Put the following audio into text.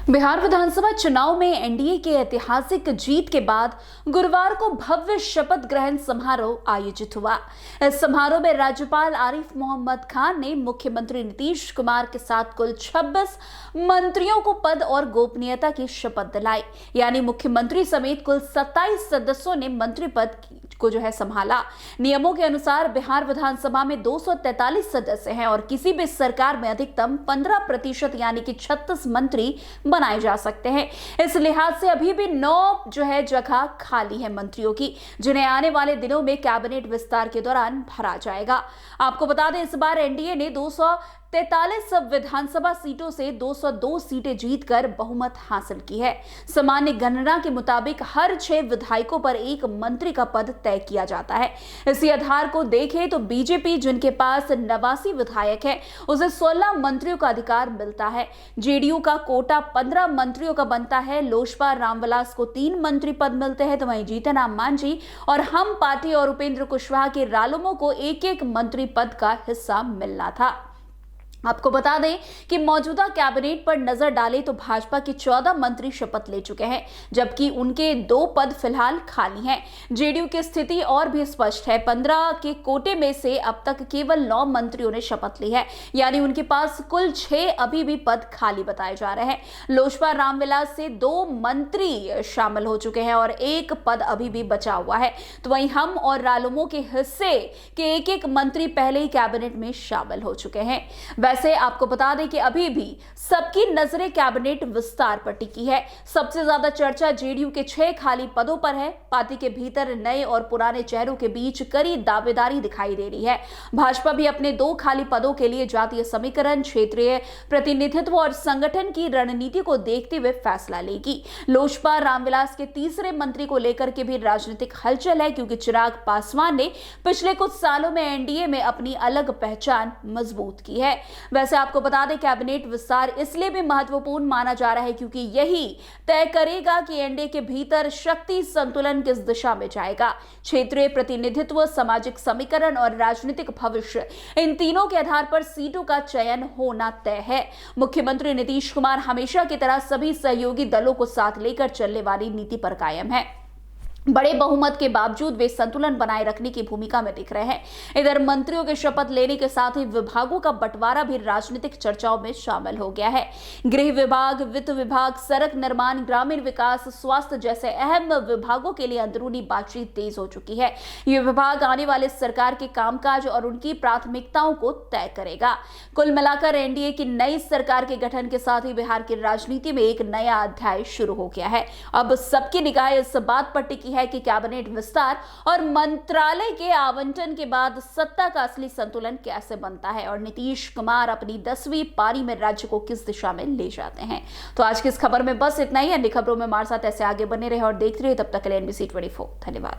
बिहार विधानसभा चुनाव में एनडीए के ऐतिहासिक जीत के बाद गुरुवार को भव्य शपथ ग्रहण समारोह आयोजित हुआ। इस समारोह में राज्यपाल आरिफ मोहम्मद खान ने मुख्यमंत्री नीतीश कुमार के साथ कुल 26 मंत्रियों को पद और गोपनीयता की शपथ दिलाई। यानी मुख्यमंत्री समेत कुल 27 सदस्यों ने मंत्री पद को संभाला। नियमों के अनुसार बिहार विधानसभा में 243 सदस्य हैं और किसी भी सरकार में अधिकतम 15% यानी कि 36 मंत्री बनाए जा सकते हैं। इस लिहाज से अभी भी 9 जगह खाली है मंत्रियों की, जिन्हें आने वाले दिनों में कैबिनेट विस्तार के दौरान भरा जाएगा। आपको बता दें, इस बार एनडीए ने 243 विधानसभा सीटों से 202 सीटें जीतकर बहुमत हासिल की है। सामान्य गणना के मुताबिक हर 6 विधायकों पर एक मंत्री का पद तय किया जाता है। इसी आधार को देखें तो बीजेपी, जिनके पास 89 विधायक है, उसे 16 मंत्रियों का अधिकार मिलता है। जेडीयू का कोटा 15 मंत्रियों का बनता है। लोजपा रामविलास को 3 मंत्री पद मिलते हैं, तो वहीं जीतन राम मांझी और हम पार्टी और उपेंद्र कुशवाहा के रालोमो को एक मंत्री पद का हिस्सा मिलना था। आपको बता दें कि मौजूदा कैबिनेट पर नजर डालें तो भाजपा के 14 मंत्री शपथ ले चुके हैं, जबकि उनके 2 पद फिलहाल खाली हैं। जेडीयू की स्थिति और भी स्पष्ट है। 15 के कोटे में से अब तक केवल 9 मंत्रियों ने शपथ ली है, यानी उनके पास कुल 6 अभी भी पद खाली बताए जा रहे हैं। लोजपा रामविलास से 2 मंत्री शामिल हो चुके हैं और 1 पद अभी भी बचा हुआ है। तो वहीं हम और रालोमो के हिस्से के एक मंत्री पहले ही कैबिनेट में शामिल हो चुके हैं। वैसे आपको बता दें कि अभी भी सबकी नजरें कैबिनेट विस्तार पर टिकी है। सबसे ज्यादा चर्चा जेडीयू के 6 खाली पदों पर है। पार्टी के भीतर नए और पुराने चेहरों के बीच कड़ी दावेदारी दिखाई दे रही है। भाजपा भी अपने 2 खाली पदों के लिए जातीय समीकरण, क्षेत्रीय प्रतिनिधित्व और संगठन की रणनीति को देखते हुए फैसला लेगी। लोजपा रामविलास के तीसरे मंत्री को लेकर के भी राजनीतिक हलचल है, क्योंकि चिराग पासवान ने पिछले कुछ सालों में एनडीए में अपनी अलग पहचान मजबूत की है। वैसे आपको बता दें, कैबिनेट विस्तार इसलिए भी महत्वपूर्ण माना जा रहा है क्योंकि यही तय करेगा कि एनडीए के भीतर शक्ति संतुलन किस दिशा में जाएगा। क्षेत्रीय प्रतिनिधित्व, सामाजिक समीकरण और राजनीतिक भविष्य, इन तीनों के आधार पर सीटों का चयन होना तय है। मुख्यमंत्री नीतीश कुमार हमेशा की तरह सभी सहयोगी दलों को साथ लेकर चलने वाली नीति पर कायम है। बड़े बहुमत के बावजूद वे संतुलन बनाए रखने की भूमिका में दिख रहे हैं। इधर मंत्रियों के शपथ लेने के साथ ही विभागों का बंटवारा भी राजनीतिक चर्चाओं में शामिल हो गया है। गृह विभाग, वित्त विभाग, सड़क निर्माण, ग्रामीण विकास, स्वास्थ्य जैसे अहम विभागों के लिए अंदरूनी बातचीत तेज हो चुकी है। ये विभाग आने वाले सरकार के कामकाज और उनकी प्राथमिकताओं को तय करेगा। कुल मिलाकर एनडीए की नई सरकार के गठन के साथ ही बिहार की राजनीति में एक नया अध्याय शुरू हो गया है। अब सबकी निगाह इस बात पर टिकी है कि कैबिनेट विस्तार और मंत्रालय के आवंटन के बाद सत्ता का असली संतुलन कैसे बनता है और नीतीश कुमार अपनी 10वीं पारी में राज्य को किस दिशा में ले जाते हैं। तो आज की इस खबर में बस इतना ही। अन्य खबरों में हमारे साथ ऐसे आगे बने रहे और देखते रहे। तब तक के लिए NBC 24। धन्यवाद।